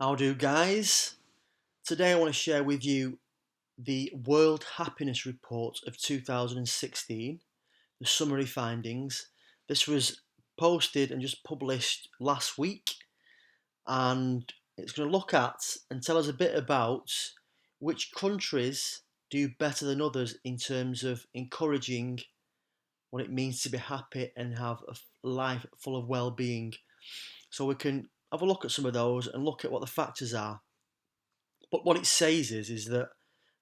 How do, guys? Today I want to share with you the World Happiness Report of 2016, the summary findings. This was posted and just published last week, and it's going to look at and tell us a bit about which countries do better than others in terms of encouraging what it means to be happy and have a life full of well-being. So we can have a look at some of those and look at what the factors are. But what it says is that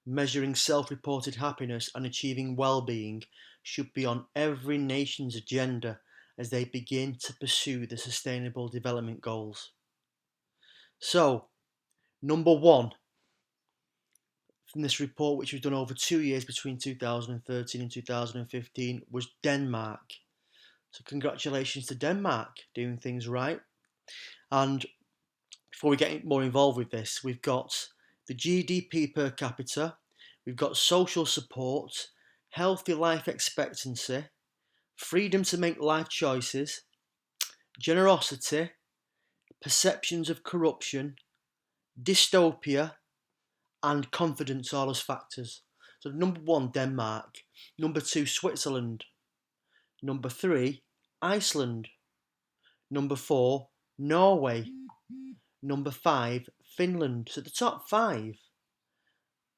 measuring self-reported happiness and achieving well-being should be on every nation's agenda as they begin to pursue the Sustainable Development Goals. So, number one from this report, which was done over 2 years between 2013 and 2015, was Denmark. So congratulations to Denmark, doing things right. And before we get more involved with this, we've got the GDP per capita, we've got social support, healthy life expectancy, freedom to make life choices, generosity, perceptions of corruption, dystopia, and confidence all as factors. So number one, Denmark. Number two, Switzerland. Number three, Iceland. Number four, Norway. Number five, Finland. So the top five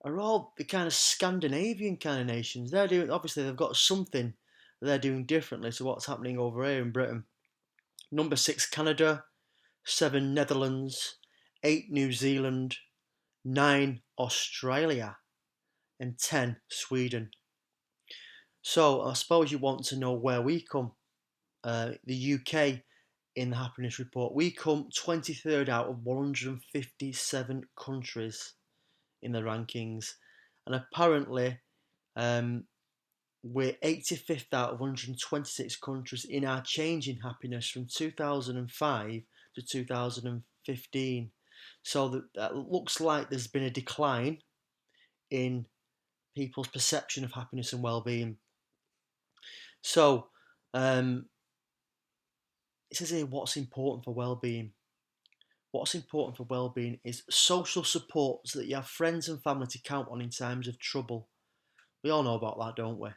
are all the kind of Scandinavian kind of nations. They're doing, obviously they've got something they're doing differently to what's happening over here in Britain. Number six, Canada. Seven, Netherlands. Eight, New Zealand. Nine, Australia. And 10, Sweden. So I suppose you want to know where we come. The UK in the happiness report, we come 23rd out of 157 countries in the rankings, and apparently we're 85th out of 126 countries in our change in happiness from 2005 to 2015. So that looks like there's been a decline in people's perception of happiness and well-being. So it says here what's important for well-being. What's important for well-being is social support so that you have friends and family to count on in times of trouble. We all know about that, don't we?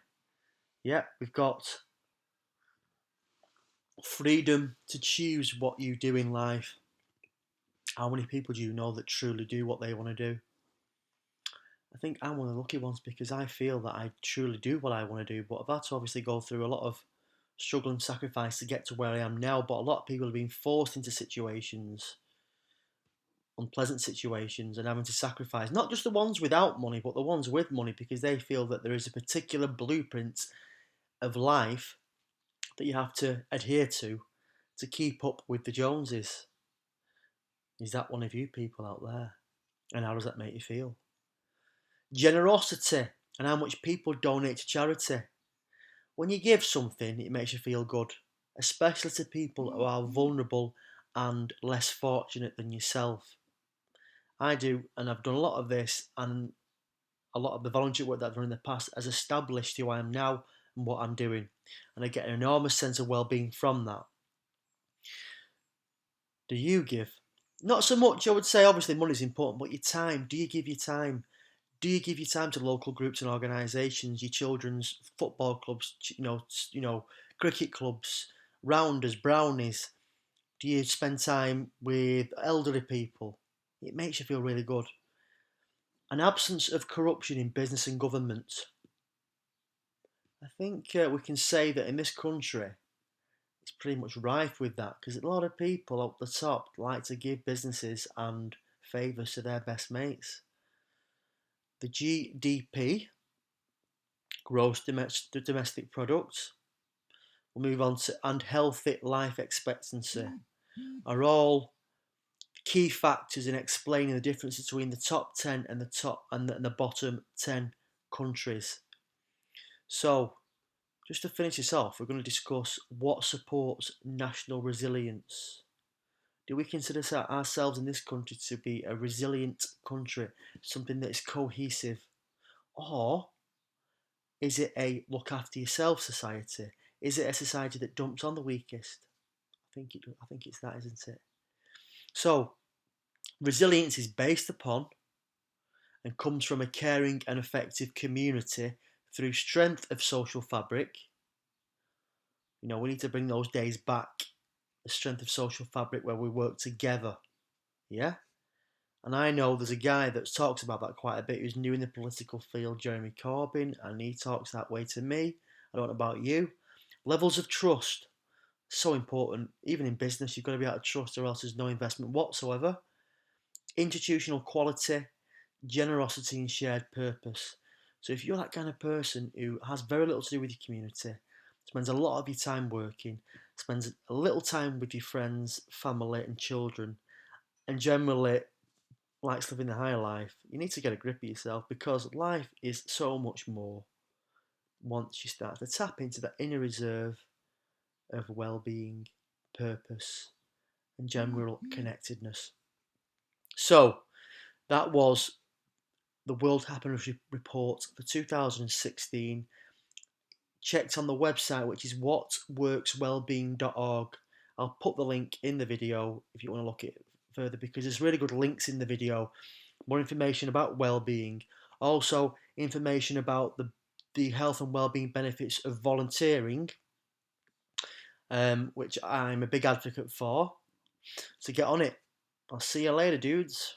Yeah, we've got freedom to choose what you do in life. How many people do you know that truly do what they want to do? I think I'm one of the lucky ones because I feel that I truly do what I want to do, but I've had to obviously go through a lot of struggle and sacrifice to get to where I am now. But a lot of people have been forced into situations, unpleasant situations, and having to sacrifice not just the ones without money, but the ones with money because they feel that there is a particular blueprint of life that you have to adhere to keep up with the Joneses. Is that one of you people out there? And how does that make you feel? Generosity and how much people donate to charity. When you give something, it makes you feel good, especially to people who are vulnerable and less fortunate than yourself. I do, and I've done a lot of this, and a lot of the volunteer work that I've done in the past has established who I am now and what I'm doing, and I get an enormous sense of well-being from that. Do you give? Not so much, I would say, obviously money's important, but your time. Do you give your time? Do you give your time to local groups and organisations, your children's football clubs, cricket clubs, rounders, brownies? Do you spend time with elderly people? It makes you feel really good. An absence of corruption in business and government. I think we can say that in this country, it's pretty much rife with that because a lot of people up the top like to give businesses and favours to their best mates. The GDP, gross domestic product, we'll move on to, and healthy life expectancy are all key factors in explaining the difference between the top 10 and the bottom 10 countries. So, just to finish this off, we're going to discuss what supports national resilience. Do we consider ourselves in this country to be a resilient country, something that is cohesive? Or is it a look after yourself society? Is it a society that dumps on the weakest? I think it's that, isn't it? So, Resilience is based upon and comes from a caring and effective community through strength of social fabric. We need to bring those days back, the strength of social fabric where we work together. Yeah? And I know there's a guy that talks about that quite a bit who's new in the political field, Jeremy Corbyn, and he talks that way to me. I don't know about you. Levels of trust, so important. Even in business, you've got to be able to trust, or else there's no investment whatsoever. Institutional quality, generosity, and shared purpose. So if you're that kind of person who has very little to do with your community, spends a lot of your time working, spends a little time with your friends, family, and children, and generally likes living the high life, you need to get a grip of yourself, because life is so much more once you start to tap into that inner reserve of well-being, purpose, and general connectedness. So that was the World Happiness Report for 2016, checked on the website, which is whatworkswellbeing.org. I'll put the link in the video if you want to look at it further, because there's really good links in the video. More information about well-being, also information about the health and well-being benefits of volunteering, which I'm a big advocate for. So get on it. I'll see you later, dudes.